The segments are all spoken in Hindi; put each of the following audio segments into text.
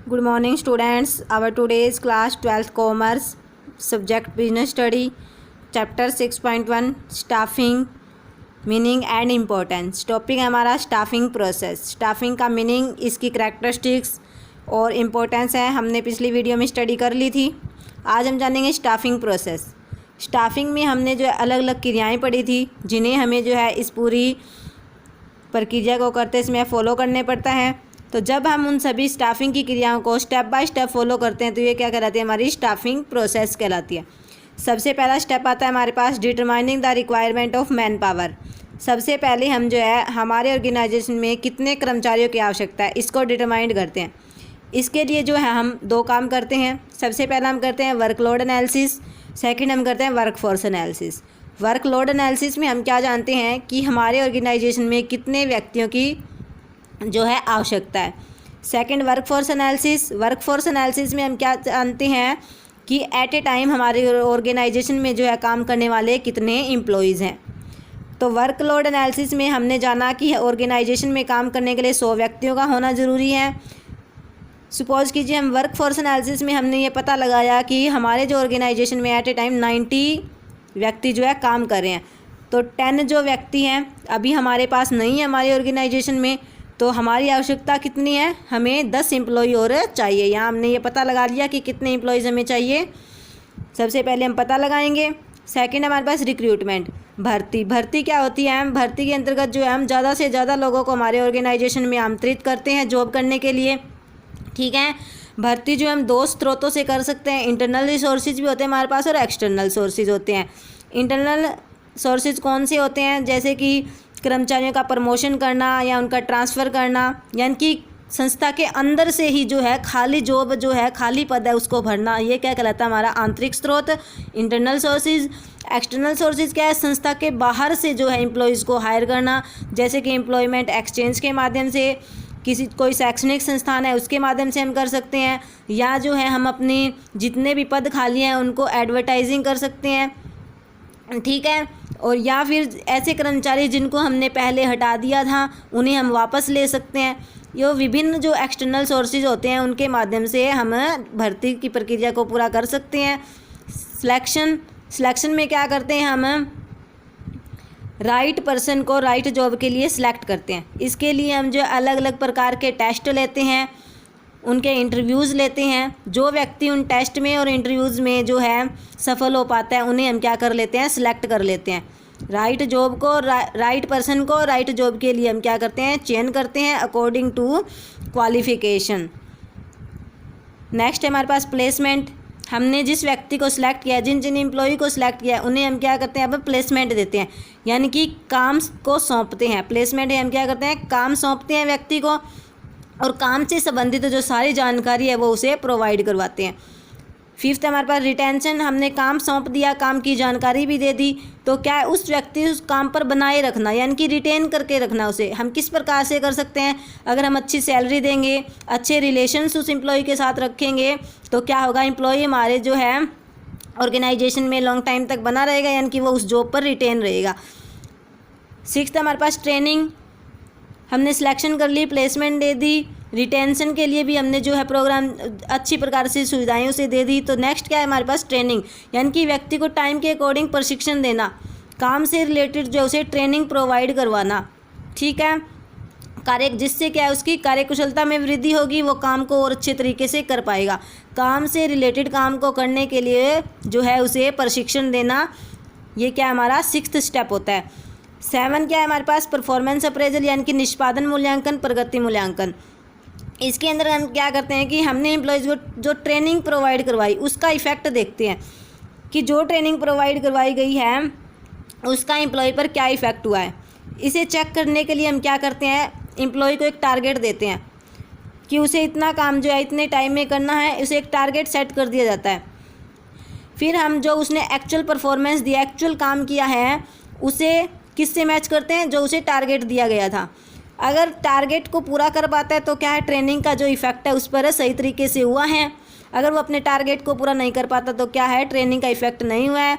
Good morning students. Our today's class 12th commerce subject business study chapter 6.1 staffing meaning and importance. Topic है हमारा स्टाफिंग प्रोसेस। स्टाफिंग का मीनिंग, इसकी करैक्टरिस्टिक्स और इम्पोर्टेंस है, हमने पिछली वीडियो में स्टडी कर ली थी। आज हम जानेंगे स्टाफिंग प्रोसेस। स्टाफिंग में हमने जो है अलग अलग क्रियाएं पढ़ी थी, जिन्हें हमें जो है इस पूरी प्रक्रिया को करते समय फॉलो करने पड़ता है। तो जब हम उन सभी स्टाफिंग की क्रियाओं को स्टेप बाय स्टेप फॉलो करते हैं तो ये क्या कहलाती है, हमारी स्टाफिंग प्रोसेस कहलाती है। सबसे पहला स्टेप आता है हमारे पास determining the requirement of manpower. सबसे पहले हम जो है हमारे ऑर्गेनाइजेशन में कितने कर्मचारियों की आवश्यकता है, इसको डिटरमाइन करते हैं। इसके लिए जो है हम दो काम करते हैं। सबसे पहला हम करते हैं वर्कलोड एनालिसिस, सेकंड हम करते हैं वर्कफोर्स एनालिसिस। वर्कलोड एनालिसिस में हम क्या जानते हैं कि हमारे ऑर्गेनाइजेशन में कितने व्यक्तियों की जो है आवश्यकता है। Second workforce analysis. Workforce analysis में हम क्या जानते हैं कि एट ए टाइम हमारे ऑर्गेनाइजेशन में जो है काम करने वाले कितने एम्प्लॉयज़ हैं। तो वर्कलोड एनालिसिस में हमने जाना कि ऑर्गेनाइजेशन में काम करने के लिए 100 व्यक्तियों का होना ज़रूरी है। सपोज कीजिए हम वर्कफोर्स एनालिसिस में हमने ये पता लगाया कि हमारे जो ऑर्गेनाइजेशन में एट ए टाइम 90 व्यक्ति जो है काम कर रहे हैं। तो 10 जो व्यक्ति हैं अभी हमारे पास नहीं है हमारे ऑर्गेनाइजेशन में, तो हमारी आवश्यकता कितनी है, हमें 10 एम्प्लॉय और चाहिए। यहाँ हमने ये पता लगा लिया कि कितने एम्प्लॉयज़ हमें चाहिए। सबसे पहले हम पता लगाएंगे। सेकंड हमारे पास रिक्रूटमेंट, भर्ती। भर्ती क्या होती है, हम भर्ती के अंतर्गत जो है हम ज़्यादा से ज़्यादा लोगों को हमारे ऑर्गेनाइजेशन में आमंत्रित करते हैं जॉब करने के लिए। ठीक है, भर्ती जो हम 2 स्रोतों से कर सकते हैं। इंटरनल रिसोर्सेज भी होते हैं हमारे पास और एक्सटर्नल सोर्सेज होते हैं। इंटरनल सोर्सेज कौन से होते हैं, जैसे कि कर्मचारियों का प्रमोशन करना या उनका ट्रांसफ़र करना, यानी कि संस्था के अंदर से ही जो है खाली जॉब जो है खाली पद है उसको भरना, ये क्या कहलाता है, हमारा आंतरिक स्रोत इंटरनल सोर्सेज। एक्सटर्नल सोर्सेज क्या है, संस्था के बाहर से जो है एम्प्लॉयज़ को हायर करना, जैसे कि एम्प्लॉयमेंट एक्सचेंज के माध्यम से, कोई शैक्षणिक संस्थान है उसके माध्यम से हम कर सकते हैं, या जो है हम अपनी जितने भी पद खाली हैं उनको एडवर्टाइजिंग कर सकते हैं। ठीक है, और या फिर ऐसे कर्मचारी जिनको हमने पहले हटा दिया था उन्हें हम वापस ले सकते हैं। ये विभिन्न जो एक्सटर्नल सोर्सेज होते हैं उनके माध्यम से हम भर्ती की प्रक्रिया को पूरा कर सकते हैं। सिलेक्शन में क्या करते हैं, हम राइट पर्सन को राइट जॉब के लिए सिलेक्ट करते हैं। इसके लिए हम जो अलग अलग प्रकार के टेस्ट लेते हैं, उनके इंटरव्यूज़ लेते हैं। जो व्यक्ति उन टेस्ट में और इंटरव्यूज़ में जो है सफल हो पाता है उन्हें हम क्या कर लेते हैं, सिलेक्ट कर लेते हैं। राइट जॉब को राइट पर्सन को राइट जॉब के लिए हम क्या करते हैं, चयन करते हैं अकॉर्डिंग टू क्वालिफ़िकेशन। नेक्स्ट है हमारे पास प्लेसमेंट। हमने जिस व्यक्ति को सिलेक्ट किया, जिन जिन एम्प्लॉय को सिलेक्ट किया उन्हें हम क्या करते हैं, अब प्लेसमेंट देते हैं, यानी कि काम को सौंपते हैं। प्लेसमेंट है हम क्या करते हैं, काम सौंपते हैं व्यक्ति को और काम से संबंधित जो सारी जानकारी है वो उसे प्रोवाइड करवाते हैं। फिफ्थ हमारे पास रिटेंशन। हमने काम सौंप दिया, काम की जानकारी भी दे दी, तो क्या है उस व्यक्ति उस काम पर बनाए रखना, यानी कि रिटेन करके रखना उसे हम किस प्रकार से कर सकते हैं। अगर हम अच्छी सैलरी देंगे, अच्छे रिलेशन्स उस एम्प्लॉय के साथ रखेंगे तो क्या होगा, एम्प्लॉय हमारे जो है ऑर्गेनाइजेशन में लॉन्ग टाइम तक बना रहेगा, यानी कि वो उस जॉब पर रिटेन रहेगा। सिक्स्थ हमारे पास ट्रेनिंग। हमने सिलेक्शन कर ली, प्लेसमेंट दे दी, रिटेंशन के लिए भी हमने जो है प्रोग्राम अच्छी प्रकार से सुविधाएं उसे दे दी। तो नेक्स्ट क्या है हमारे पास, ट्रेनिंग, यानी कि व्यक्ति को टाइम के अकॉर्डिंग प्रशिक्षण देना, काम से रिलेटेड जो उसे ट्रेनिंग प्रोवाइड करवाना। ठीक है, जिससे क्या है उसकी कार्यकुशलता में वृद्धि होगी, वो काम को और अच्छे तरीके से कर पाएगा। काम से रिलेटेड काम को करने के लिए जो है उसे प्रशिक्षण देना, ये क्या हमारा 6th स्टेप होता है। 7 क्या है हमारे पास, परफॉर्मेंस अप्रेजल, यानी कि निष्पादन मूल्यांकन, प्रगति मूल्यांकन। इसके अंदर हम क्या करते हैं कि हमने एम्प्लॉयज़ को जो ट्रेनिंग प्रोवाइड करवाई उसका इफ़ेक्ट देखते हैं कि जो ट्रेनिंग प्रोवाइड करवाई गई है उसका एम्प्लॉय पर क्या इफ़ेक्ट हुआ है। इसे चेक करने के लिए हम क्या करते हैं, एम्प्लॉय को एक टारगेट देते हैं कि उसे इतना काम जो है इतने टाइम में करना है, उसे एक टारगेट सेट कर दिया जाता है। फिर हम जो उसने एक्चुअल परफॉर्मेंस दिया, एक्चुअल काम किया है, उसे किससे मैच करते हैं, जो उसे टारगेट दिया गया था। अगर टारगेट को पूरा कर पाता है तो क्या है, ट्रेनिंग का जो इफ़ेक्ट है उस पर सही तरीके से हुआ है। अगर वो अपने टारगेट को पूरा नहीं कर पाता तो क्या है, ट्रेनिंग का इफ़ेक्ट नहीं हुआ है।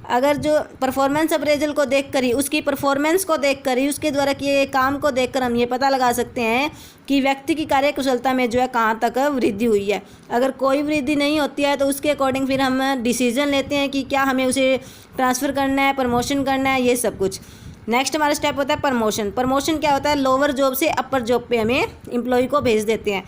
अगर जो परफॉर्मेंस अप्रेजल को देखकर ही, उसकी परफॉर्मेंस को देखकर ही, उसके द्वारा किए गए काम को देखकर हम ये पता लगा सकते हैं कि व्यक्ति की कार्यकुशलता में जो है कहाँ तक वृद्धि हुई है। अगर कोई वृद्धि नहीं होती है तो उसके अकॉर्डिंग फिर हम डिसीजन लेते हैं कि क्या हमें उसे ट्रांसफ़र करना है, प्रमोशन करना है, ये सब कुछ। नेक्स्ट हमारा स्टेप होता है प्रमोशन। प्रमोशन क्या होता है, लोअर जॉब से अपर जॉब पे हमें एम्प्लॉय को भेज देते हैं,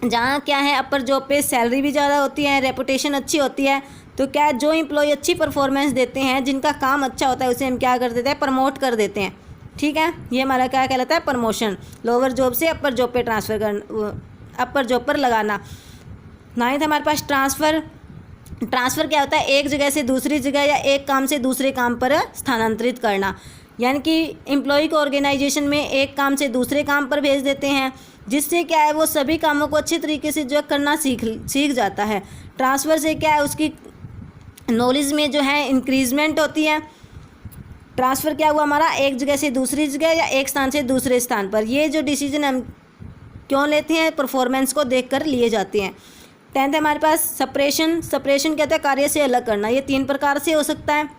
जहाँ क्या है अपर जॉब पे सैलरी भी ज़्यादा होती है, रेपुटेशन अच्छी होती है। तो क्या है, जो एम्प्लॉय अच्छी परफॉर्मेंस देते हैं, जिनका काम अच्छा होता है, उसे हम क्या कर देते हैं, प्रमोट कर देते हैं। ठीक है, ये हमारा क्या कहलाता है, प्रमोशन। लोअर जॉब से अपर जॉब पे ट्रांसफ़र कर, अपर जॉब पर लगाना। नाइन्थ हमारे पास ट्रांसफ़र। ट्रांसफ़र क्या होता है, एक जगह से दूसरी जगह या एक काम से दूसरे काम पर स्थानांतरित करना। यानी कि एम्प्लॉय को ऑर्गेनाइजेशन में एक काम से दूसरे काम पर भेज देते हैं, जिससे क्या है वो सभी कामों को अच्छे तरीके से जो है करना सीख जाता है। ट्रांसफ़र से क्या है, उसकी नॉलेज में जो है इंक्रीजमेंट होती है। ट्रांसफ़र क्या हुआ हमारा, एक जगह से दूसरी जगह या एक स्थान से दूसरे स्थान पर। ये जो डिसीजन हम क्यों लेते हैं, परफॉर्मेंस को देखकर लिए जाते हैं। 10th हमारे पास सेपरेशन। सेपरेशन कहता है कार्य से अलग करना। ये 3 प्रकार से हो सकता है,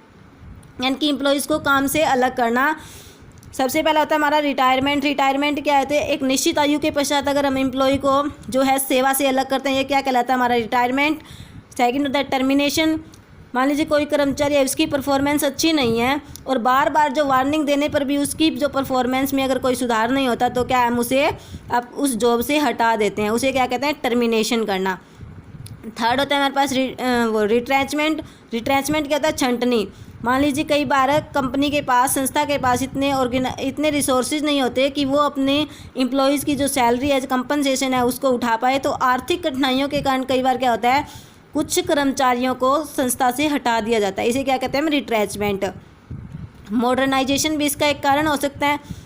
यानी कि एम्प्लॉयज़ को काम से अलग करना। सबसे पहला होता है हमारा रिटायरमेंट। रिटायरमेंट क्या होता है, एक निश्चित आयु के पश्चात अगर हम एम्प्लॉय को जो है सेवा से अलग करते हैं, ये क्या कहलाता है, हमारा रिटायरमेंट। सेकंड होता है टर्मिनेशन। मान लीजिए कोई कर्मचारी है, उसकी परफॉर्मेंस अच्छी नहीं है और बार बार जो वार्निंग देने पर भी उसकी जो परफॉर्मेंस में अगर कोई सुधार नहीं होता, तो क्या हम उसे अब उस जॉब से हटा देते हैं, उसे क्या कहते हैं, टर्मिनेशन करना। थर्ड होता है हमारे पास वो रिट्रेंचमेंट। रिट्रेंचमेंट क्या होता है, छंटनी। मान लीजिए कई बार कंपनी के पास, संस्था के पास इतने रिसोर्सेज नहीं होते कि वो अपने एम्प्लॉयज़ की जो सैलरी है, कंपनसेशन है, उसको उठा पाए। तो आर्थिक कठिनाइयों के कारण कई बार क्या होता है, कुछ कर्मचारियों को संस्था से हटा दिया जाता है, इसे क्या कहते हैं, रिट्रेंचमेंट। मॉडर्नाइजेशन भी इसका एक कारण हो सकता है।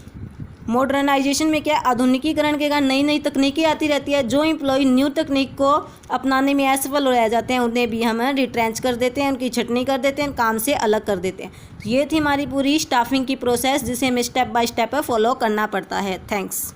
मॉडर्नाइजेशन में क्या, आधुनिकीकरण के कारण नई नई तकनीकें आती रहती है। जो एम्प्लॉय न्यू तकनीक को अपनाने में असफल हो रह जाते हैं, उन्हें भी हम रिट्रेंच कर देते हैं, उनकी छटनी कर देते हैं, काम से अलग कर देते हैं। ये थी हमारी पूरी स्टाफिंग की प्रोसेस, जिसे हमें स्टेप बाय स्टेप फॉलो करना पड़ता है। थैंक्स।